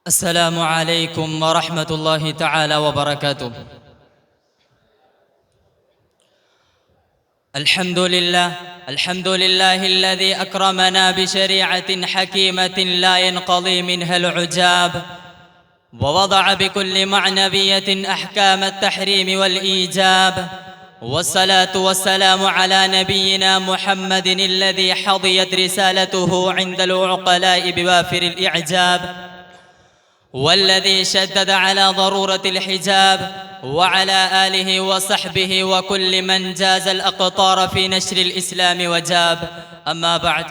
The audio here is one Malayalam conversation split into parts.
السلام عليكم ورحمة الله تعالى وبركاته. الحمد لله الذي أكرمنا بشريعة حكيمة لا ينقضي منها العجاب، ووضع بكل معنوية أحكام التحريم والإيجاب، والصلاة والسلام على نبينا محمد الذي حظيت رسالته عند العقلاء بوافر الإعجاب، والذي شدد على ضرورة الحجاب، وعلى آله وصحبه وكل من جاز الأقطار في نشر الإسلام وجاب. أما بعد.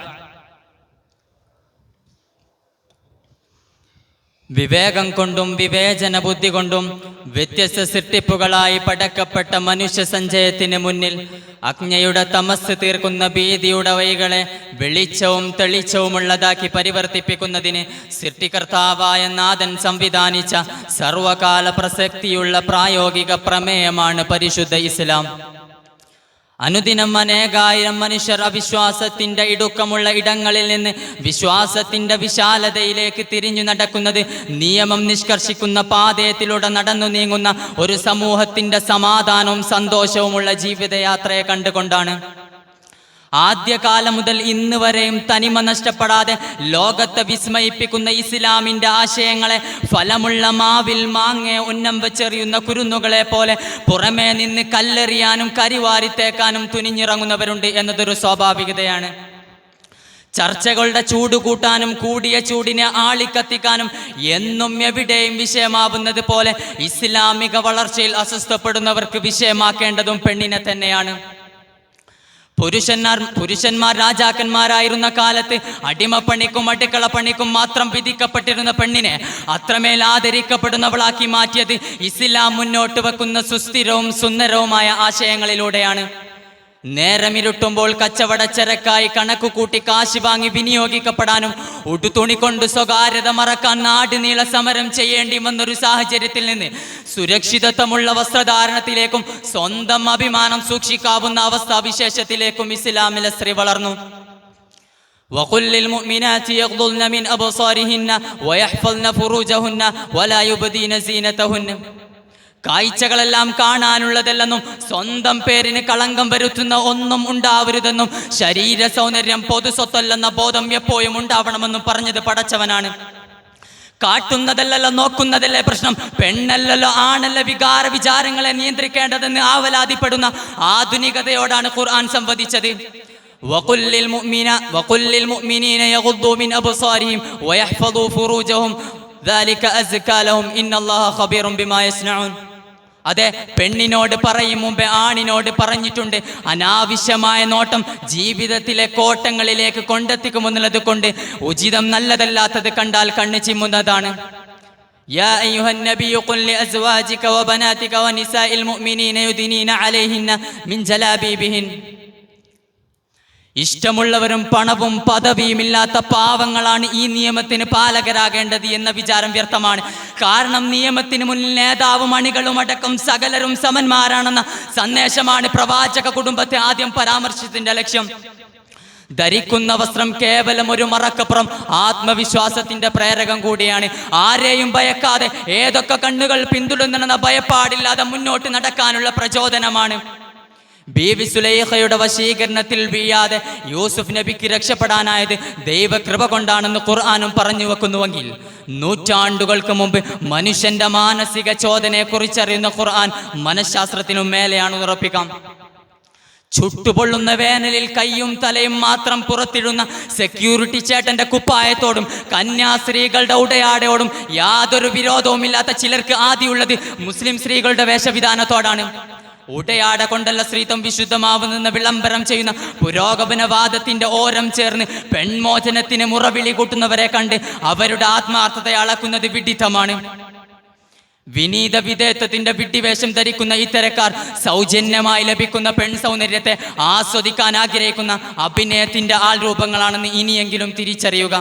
വിവേകം കൊണ്ടും വിവേചന ബുദ്ധി കൊണ്ടും വ്യത്യസ്ത സൃഷ്ടിപ്പുകളായി പടക്കപ്പെട്ട മനുഷ്യ സഞ്ചയത്തിന് മുന്നിൽ അജ്ഞയുടെ തമസ് തീർക്കുന്ന ഭീതിയുടെ വഴികളെ വെളിച്ചവും തെളിച്ചവുമുള്ളതാക്കി പരിവർത്തിപ്പിക്കുന്നതിന് സൃഷ്ടികർത്താവായ നാഥൻ സംവിധാനിച്ച സർവകാല പ്രസക്തിയുള്ള പ്രായോഗിക പ്രമേയമാണ് പരിശുദ്ധ ഇസ്ലാം. അനുദിനം അനേകായിരം മനുഷ്യർ അവിശ്വാസത്തിന്റെ ഇടുക്കമുള്ള ഇടങ്ങളിൽ നിന്ന് വിശ്വാസത്തിന്റെ വിശാലതയിലേക്ക് തിരിഞ്ഞു നടക്കുന്നത് നിയമം നിഷ്കർഷിക്കുന്ന പാതയത്തിലൂടെ നടന്നു നീങ്ങുന്ന ഒരു സമൂഹത്തിന്റെ സമാധാനവും സന്തോഷവുമുള്ള ജീവിതയാത്രയെ കണ്ടുകൊണ്ടാണ്. ആദ്യകാലം മുതൽ ഇന്ന് വരെയും തനിമ നഷ്ടപ്പെടാതെ ലോകത്തെ വിസ്മയിപ്പിക്കുന്ന ഇസ്ലാമിൻ്റെ ആശയങ്ങളെ ഫലമുള്ള മാവിൽ മാങ്ങ ഉന്നം വെച്ചെറിയുന്ന കുരുന്നുകളെ പോലെ പുറമേ നിന്ന് കല്ലെറിയാനും കരിവാരിത്തേക്കാനും തുനിഞ്ഞിറങ്ങുന്നവരുണ്ട് എന്നതൊരു സ്വാഭാവികതയാണ്. ചർച്ചകളുടെ ചൂട് കൂട്ടാനും കൂടിയ ചൂടിനെ ആളിക്കത്തിക്കാനും എന്നും എവിടെയും വിഷയമാവുന്നത് പോലെ ഇസ്ലാമിക വളർച്ചയിൽ അസ്വസ്ഥപ്പെടുന്നവർക്ക് വിഷയമാക്കേണ്ടതും പെണ്ണിനെ തന്നെയാണ്. പുരുഷന്മാർ രാജാക്കന്മാരായിരുന്ന കാലത്ത് അടിമപ്പണിക്കും അടുക്കളപ്പണിക്കും മാത്രം വിധിക്കപ്പെട്ടിരുന്ന പെണ്ണിനെ അത്രമേൽ ആദരിക്കപ്പെടുന്നവളാക്കി മാറ്റിയത് ഇസ്ലാം മുന്നോട്ട് വെക്കുന്ന സുസ്ഥിരവും സുന്ദരവുമായ ആശയങ്ങളിലൂടെയാണ്. നേരമിരുട്ടുമ്പോൾ കച്ചവടച്ചരക്കായി കണക്കുകൂട്ടി കാശ് വാങ്ങി വിനിയോഗിക്കപ്പെടാനും ഉടുതുണി കൊണ്ട് സ്വകാര്യത മറക്കാൻ നാട് നീള സമരം ചെയ്യേണ്ടി വന്നൊരു സാഹചര്യത്തിൽ നിന്ന് സുരക്ഷിതത്വമുള്ള വസ്ത്രധാരണത്തിലേക്കും സ്വന്തം അഭിമാനം സൂക്ഷിക്കാവുന്ന അവസ്ഥാവിശേഷത്തിലേക്കും ഇസ്ലാമിലെ സ്ത്രീ വളർന്നു. وقل للمؤمنات يغضضن من أبصارهن ويحفظن فروجهن ولا يبدين زينتهن. കാഴ്ചകളെല്ലാം കാണാനുള്ളതല്ലെന്നും സ്വന്തം പേരിന് കളങ്കം വരുത്തുന്ന ഒന്നും ഉണ്ടാവരുതെന്നും ശരീര സൗന്ദര്യം പൊതു സ്വത്തല്ലെന്ന ബോധം എപ്പോഴും ഉണ്ടാവണമെന്നും പറഞ്ഞത് പടച്ചവനാണ്. കാട്ടുന്നതല്ലല്ലോ നോക്കുന്നതല്ലേ പ്രശ്നം, പെണ്ണല്ലല്ലോ ആണല്ല വികാര വിചാരങ്ങളെ നിയന്ത്രിക്കേണ്ടതെന്ന് ആവലാതിപ്പെടുന്ന ആധുനികതയോടാണ് ഖുർആൻ സംവദിച്ചത്. وقل للمؤمنين يغضوا من أبصارهم ويحفظوا فروجهم ذلك أزكى لهم إن الله خبير بما يصنعون. അതെ, പെണ്ണിനോട് പറയും മുമ്പേ ആണിനോട് പറഞ്ഞിട്ടുണ്ട്. അനാവശ്യമായ നോട്ടം ജീവിതത്തിലെ കോട്ടങ്ങളിലേക്ക് കൊണ്ടെത്തിക്കുമെന്നുള്ളത് കൊണ്ട് ഉചിതം നല്ലതല്ലാത്തത് കണ്ടാൽ കണ്ണ് ചിമ്മുന്നതാണ്. യാ അയ്യുഹൻ നബിയ്യു ഖുൽ ലിഅസ്വാജിക വബനാതിക വനിസാഇൽ മുഅ്മിനീന യുദ്നീന അലൈഹിന്ന മിൻ ജലാബീബിഹിൻ. ഇഷ്ടമുള്ളവരും പണവും പദവിയുമില്ലാത്ത പാവങ്ങളാണ് ഈ നിയമത്തിന് പാലകരാകേണ്ടത് എന്ന വിചാരം വ്യർത്ഥമാണ്. കാരണം നിയമത്തിന് മുന്നിൽ നേതാവും അണികളും അടക്കം സകലരും സമന്മാരാണെന്ന സന്ദേശമാണ് പ്രവാചക കുടുംബത്തെ ആദ്യം പരാമർശിച്ചതിന്റെ ലക്ഷ്യം. ധരിക്കുന്ന വസ്ത്രം കേവലം ഒരു മറക്കപ്പുറം ആത്മവിശ്വാസത്തിന്റെ പ്രേരകം കൂടിയാണ്. ആരെയും ഭയക്കാതെ ഏതൊക്കെ കണ്ണുകൾ പിന്തുടരുന്നെന്ന ഭയപ്പാടില്ലാതെ മുന്നോട്ട് നടക്കാനുള്ള പ്രചോദനമാണ്. ബീവി സുലൈഖയുടെ വശീകരണത്തിൽ വീഴാതെ യൂസുഫ് നബിക്ക് രക്ഷപ്പെടാനായത് ദൈവകൃപ കൊണ്ടാണെന്ന് ഖുർആനും പറഞ്ഞു വെക്കുന്നുവെങ്കിൽ നൂറ്റാണ്ടുകൾക്ക് മുമ്പ് മനുഷ്യന്റെ മാനസിക ചോദനയെ കുറിച്ചറിയുന്ന ഖുർആൻ മനഃശാസ്ത്രത്തിനും മേലെയാണെന്ന് ഉറപ്പിക്കാം. ചുട്ടുപൊള്ളുന്ന വേനലിൽ കൈയും തലയും മാത്രം പുറത്തിടുന്ന സെക്യൂരിറ്റി ചേട്ടന്റെ കുപ്പായത്തോടും കന്യാസ്ത്രീകളുടെ ഉടയാടയോടും യാതൊരു വിരോധവുമില്ലാത്ത ചിലർക്ക് ആദിയുള്ളത് മുസ്ലിം സ്ത്രീകളുടെ വേഷവിധാനത്തോടാണ്. ഉടയാട കൊണ്ടല്ല സ്ത്രീത്വം വിശുദ്ധമാവുന്ന വിളംബരം ചെയ്യുന്ന പുരോഗമനവാദത്തിന്റെ ഓരം ചേർന്ന് പെൺമോചനത്തിന് മുറവിളി കൂട്ടുന്നവരെ കണ്ട് അവരുടെ ആത്മാർത്ഥതയെ അളക്കുന്നത് വിഡിത്തമാണ്. വിനീത വിധേയത്വത്തിന്റെ വിഡ്ഢിവേഷം ധരിക്കുന്ന ഇത്തരക്കാർ സൗജന്യമായി ലഭിക്കുന്ന പെൺ സൗന്ദര്യത്തെ ആസ്വദിക്കാൻ ആഗ്രഹിക്കുന്ന അഭിനയത്തിന്റെ ആൾ രൂപങ്ങളാണെന്ന് ഇനിയെങ്കിലും തിരിച്ചറിയുക.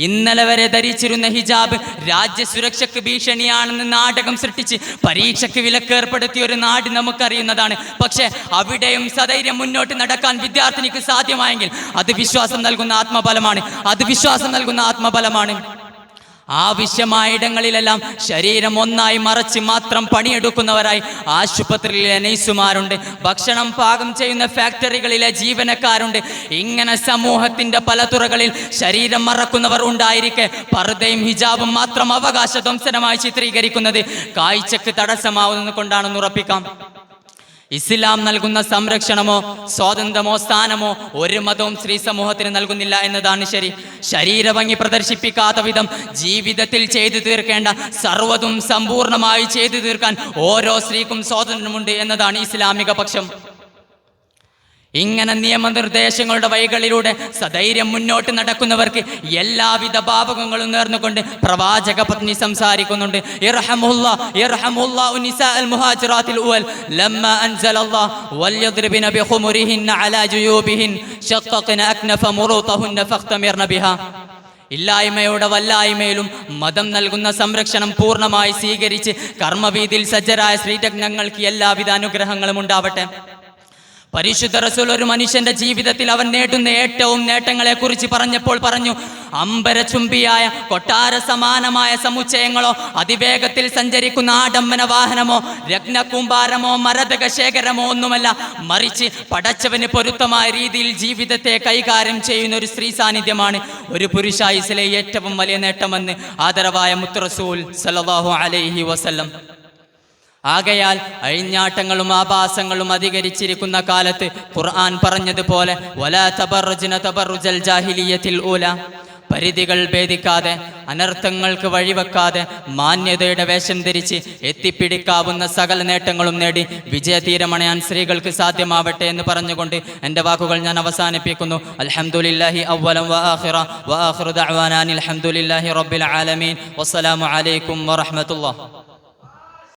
ഇന്നലെ വരെ ധരിച്ചിരുന്ന ഹിജാബ് രാജ്യസുരക്ഷയ്ക്ക് ഭീഷണിയാണെന്ന് നാടകം സൃഷ്ടിച്ച് പരീക്ഷയ്ക്ക് വിലക്കേർപ്പെടുത്തിയ ഒരു നാട് നമുക്കറിയുന്നതാണ്. പക്ഷേ അവിടെയും സധൈര്യം മുന്നോട്ട് നടക്കാൻ വിദ്യാർത്ഥിനിക്ക് സാധ്യമായെങ്കിൽ അത് വിശ്വാസം നൽകുന്ന ആത്മബലമാണ്. ആവശ്യമായ ഇടങ്ങളിലെല്ലാം ശരീരം ഒന്നായി മറച്ച് മാത്രം പണിയെടുക്കുന്നവരായി ആശുപത്രിയിലെ നഴ്സുമാരുണ്ട്, ഭക്ഷണം പാകം ചെയ്യുന്ന ഫാക്ടറികളിലെ ജീവനക്കാരുണ്ട്. ഇങ്ങനെ സമൂഹത്തിന്റെ പല തുറകളിൽ ശരീരം മറക്കുന്നവർ ഉണ്ടായിരിക്കെ പർദ്ദയും ഹിജാബും മാത്രം അവകാശ ധ്വംസനമായി ചിത്രീകരിക്കുന്നത് കാഴ്ചക്ക് തടസ്സമാവുന്നത് കൊണ്ടാണെന്ന് ഉറപ്പിക്കാം. ഇസ്ലാം നൽകുന്ന സംരക്ഷണമോ സ്വാതന്ത്ര്യമോ സ്ഥാനമോ ഒരു മതവും സ്ത്രീ സമൂഹത്തിന് നൽകുന്നില്ല എന്നതാണ് ശരി. ശരീരഭംഗി പ്രദർശിപ്പിക്കാത്ത വിധം ജീവിതത്തിൽ ചെയ്തു തീർക്കേണ്ട സർവ്വതും സമ്പൂർണമായി ചെയ്തു തീർക്കാൻ ഓരോ സ്ത്രീക്കും സ്വാതന്ത്ര്യമുണ്ട് എന്നതാണ് ഇസ്ലാമിക പക്ഷം. ഇങ്ങനെ നിയമനിർദ്ദേശങ്ങളുടെ വഴികളിലൂടെ സധൈര്യം മുന്നോട്ട് നടക്കുന്നവർക്ക് എല്ലാവിധ ഭാവുകങ്ങളും നേർന്നുകൊണ്ട് പ്രവാചക പത്നി സംസാരിക്കുന്നുണ്ട്. ഇല്ലായ്മയുടെ വല്ലായ്മയിലും മതം നൽകുന്ന സംരക്ഷണം പൂർണ്ണമായി സ്വീകരിച്ച് കർമ്മവീതിയിൽ സജ്ജരായ ശ്രീരത്നങ്ങൾക്ക് എല്ലാവിധ അനുഗ്രഹങ്ങളും ഉണ്ടാവട്ടെ. പരിശുദ്ധ റസൂൽ ഒരു മനുഷ്യന്റെ ജീവിതത്തിൽ അവൻ നേടുന്ന ഏറ്റവും നേട്ടങ്ങളെ കുറിച്ച് പറഞ്ഞപ്പോൾ പറഞ്ഞു, അമ്പരചുംബിയായ കൊട്ടാര സമാനമായ സമുച്ചയങ്ങളോ അതിവേഗത്തിൽ സഞ്ചരിക്കുന്ന ആഡംബര വാഹനമോ രത്നകൂമ്പാരമോ മരതക ശേഖരമോ ഒന്നുമല്ല, മറിച്ച് പടച്ചവന് പൊരുത്തമായ രീതിയിൽ ജീവിതത്തെ കൈകാര്യം ചെയ്യുന്ന ഒരു സ്ത്രീ സാന്നിധ്യമാണ് ഒരു പുരുഷായുസിലെ ഏറ്റവും വലിയ നേട്ടമെന്ന് ആദരവായ മുത്ത് റസൂൽ സല്ലല്ലാഹു അലൈഹി വസല്ലം. ആകയാൽ അഴിഞ്ഞാട്ടങ്ങളും ആഭാസങ്ങളും അധികരിച്ചിരിക്കുന്ന കാലത്ത് ഖുർആൻ പറഞ്ഞതുപോലെ വലാ തബറജ്ന തബറുജൽ ജാഹിലിയ്യത്തിൽ ഊല, പരിധികൾ ഭേദിക്കാതെ അനർത്ഥങ്ങൾക്ക് വഴിവെക്കാതെ മാന്യതയുടെ വേഷം ധരിച്ച് എത്തിപ്പിടിക്കാവുന്ന സകല നേട്ടങ്ങളും നേടി വിജയതീരമണയാൻ സ്ത്രീകൾക്ക് സാധ്യമാവട്ടെ എന്ന് പറഞ്ഞുകൊണ്ട് എൻ്റെ വാക്കുകൾ ഞാൻ അവസാനിപ്പിക്കുന്നു. അൽഹംദുലില്ലാഹി അവ്വലൻ വആഖിറ ദഅ്വാനാ അൽഹംദുലില്ലാഹി റബ്ബിൽ ആലമീൻ. വസ്സലാമു അലൈക്കും വറഹ്മത്തുള്ളാഹി.